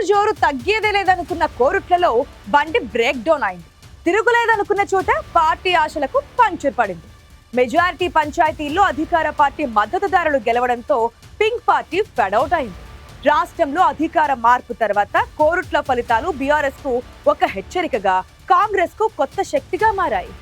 జోరు తగ్గేదే లేదనుకున్న కోరుట్లలో బండి బ్రేక్ డౌన్ అయింది. తిరుగులేదనుకున్న చోట పార్టీ ఆశలకు పంచర్ పడింది. మెజారిటీ పంచాయతీల్లో అధికార పార్టీ మద్దతుదారులు గెలవడంతో పింక్ పార్టీ ఫెడౌట్ అయింది. రాష్ట్రంలో అధికార మార్పు తర్వాత కోరుట్ల ఫలితాలు బీఆర్ఎస్ కు ఒక హెచ్చరికగా, కాంగ్రెస్ కు కొత్త శక్తిగా మారాయి.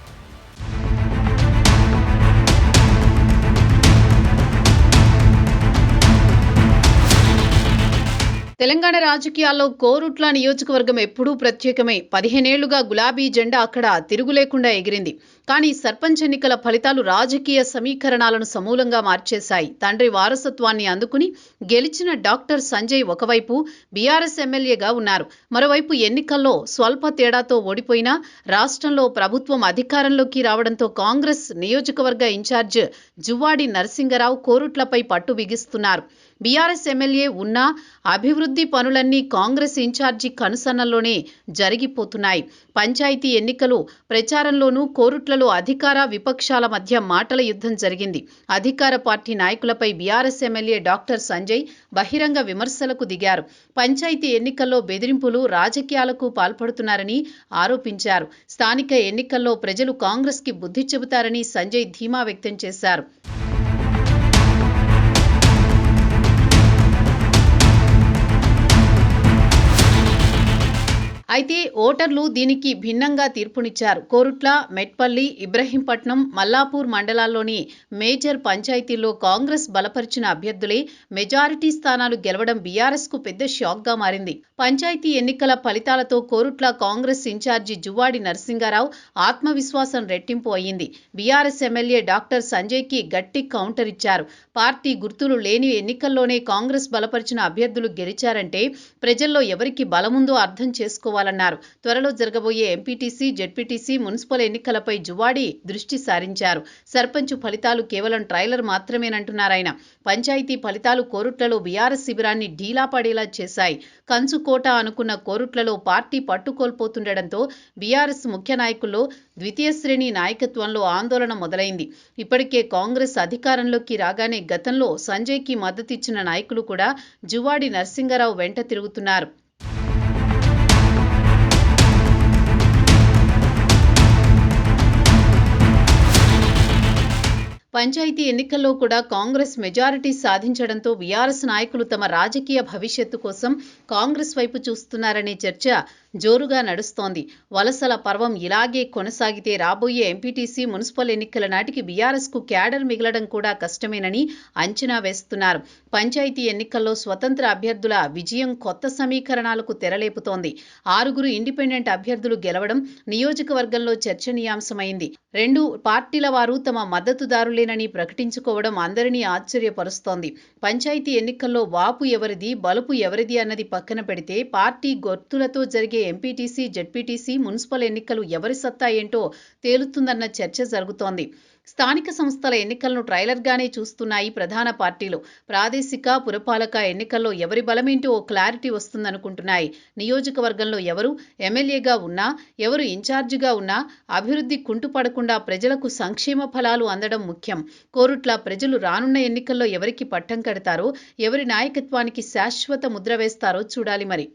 తెలంగాణ రాజకీయాల్లో కోరుట్ల నియోజకవర్గం ఎప్పుడూ ప్రత్యేకమే. 15 ఏళ్లుగా గులాబీ జెండా అక్కడ తిరుగులేకుండా ఎగిరింది. కానీ సర్పంచ్ ఎన్నికల ఫలితాలు రాజకీయ సమీకరణాలను సమూలంగా మార్చేశాయి. తండ్రి వారసత్వాన్ని అందుకుని గెలిచిన డాక్టర్ సంజయ్ ఒకవైపు బీఆర్ఎస్ ఎమ్మెల్యేగా ఉన్నారు. మరోవైపు ఎన్నికల్లో స్వల్ప తేడాతో ఓడిపోయినా రాష్ట్రంలో ప్రభుత్వం అధికారంలోకి రావడంతో కాంగ్రెస్ నియోజకవర్గ ఇన్ఛార్జ్ జువ్వాడి నరసింగరావు కోరుట్లపై పట్టు బిగిస్తున్నారు. బీఆర్ఎస్ ఎమ్మెల్యే ఉన్నా అభివృద్ధి పనులన్నీ కాంగ్రెస్ ఇన్ఛార్జి కనుసన్నల్లోనే జరిగిపోతున్నాయి. పంచాయతీ ఎన్నికలు ప్రచారంలోనూ కోరుట్లలో అధికార విపక్షాల మధ్య మాటల యుద్ధం జరిగింది. అధికార పార్టీ నాయకులపై బీఆర్ఎస్ ఎమ్మెల్యే డాక్టర్ సంజయ్ బహిరంగ విమర్శలకు దిగారు. పంచాయతీ ఎన్నికల్లో బెదిరింపులు, రాజకీయాలకు పాల్పడుతున్నారని ఆరోపించారు. స్థానిక ఎన్నికల్లో ప్రజలు కాంగ్రెస్కి బుద్ధి చెబుతారని సంజయ్ ధీమా వ్యక్తం చేశారు. అయితే ఓటర్లు దీనికి భిన్నంగా తీర్పునిచ్చారు. కోరుట్ల, మెట్పల్లి, ఇబ్రహీంపట్నం, మల్లాపూర్ మండలాల్లోని మేజర్ పంచాయతీల్లో కాంగ్రెస్ బలపరిచిన అభ్యర్థులే మెజారిటీ స్థానాలు గెలవడం బీఆర్ఎస్ కు పెద్ద షాక్గా మారింది. పంచాయతీ ఎన్నికల ఫలితాలతో కోరుట్ల కాంగ్రెస్ ఇన్ఛార్జి జువ్వాడి నరసింగారావు ఆత్మవిశ్వాసం రెట్టింపు అయ్యింది. బీఆర్ఎస్ ఎమ్మెల్యే డాక్టర్ సంజయ్కి గట్టి కౌంటర్ ఇచ్చారు. పార్టీ గుర్తులు లేని ఎన్నికల్లోనే కాంగ్రెస్ బలపరిచిన అభ్యర్థులు గెలిచారంటే ప్రజల్లో ఎవరికి బలముందో అర్థం చేసుకోవాలి. త్వరలో జరగబోయే ఎంపీటీసీ, జెడ్పీటీసీ, మున్సిపల్ ఎన్నికలపై జువ్వాడి దృష్టి సారించారు. సర్పంచ్ ఫలితాలు కేవలం ట్రైలర్ మాత్రమేనంటున్నారాయన. పంచాయతీ ఫలితాలు కోరుట్లలో బీఆర్ఎస్ శిబిరాన్ని ఢీలా పడేలా చేశాయి. కంచుకోట అనుకున్న కోరుట్లలో పార్టీ పట్టుకోల్పోతుండటంతో బీఆర్ఎస్ ముఖ్య నాయకుల్లో ద్వితీయ శ్రేణి నాయకత్వంలో ఆందోళన మొదలైంది. ఇప్పటికే కాంగ్రెస్ అధికారంలోకి రాగానే గతంలో సంజయ్కి మద్దతిచ్చిన నాయకులు కూడా జువ్వాడి నరసింగరావు వెంట తిరుగుతున్నారు. పంచాయతీ ఎన్నికల్లో కూడా కాంగ్రెస్ మెజారిటీ సాధించడంతో బీఆర్ఎస్ నాయకులు తమ రాజకీయ భవిష్యత్తు కోసం కాంగ్రెస్ వైపు చూస్తున్నారనే చర్చ జోరుగా నడుస్తోంది. వలసల పర్వం ఇలాగే కొనసాగితే రాబోయే ఎంపీటీసీ, మున్సిపల్ ఎన్నికల నాటికి బీఆర్ఎస్ కు క్యాడర్ మిగలడం కూడా కష్టమేనని అంచనా వేస్తున్నారు. పంచాయతీ ఎన్నికల్లో స్వతంత్ర అభ్యర్థుల విజయం కొత్త సమీకరణాలకు తెరలేపుతోంది. 6 ఇండిపెండెంట్ అభ్యర్థులు గెలవడం నియోజకవర్గంలో చర్చనీయాంశమైంది. 2 పార్టీల వారు తమ మద్దతుదారులేనని ప్రకటించుకోవడం అందరినీ ఆశ్చర్యపరుస్తోంది. పంచాయతీ ఎన్నికల్లో వాపు ఎవరిది, బలుపు ఎవరిది అన్నది పక్కన పెడితే పార్టీ గుర్తులతో జరిగే ఎంపీటీసీ, జెడ్పీటీసీ, మున్సిపల్ ఎన్నికలు ఎవరి సత్తా ఏంటో తేలుతుందన్న చర్చ జరుగుతోంది. స్థానిక సంస్థల ఎన్నికలను ట్రైలర్గానే చూస్తున్నాయి ప్రధాన పార్టీలు. ప్రాదేశిక, పురపాలక ఎన్నికల్లో ఎవరి బలమేంటో ఓ క్లారిటీ వస్తుందనుకుంటున్నాయి. నియోజకవర్గంలో ఎవరు ఎమ్మెల్యేగా ఉన్నా, ఎవరు ఇన్ఛార్జిగా ఉన్నా అభివృద్ధి కుంటుపడకుండా ప్రజలకు సంక్షేమ ఫలాలు అందడం ముఖ్యం. కోరుట్ల ప్రజలు రానున్న ఎన్నికల్లో ఎవరికి పట్టం కడతారో, ఎవరి నాయకత్వానికి శాశ్వత ముద్ర వేస్తారో చూడాలి మరి.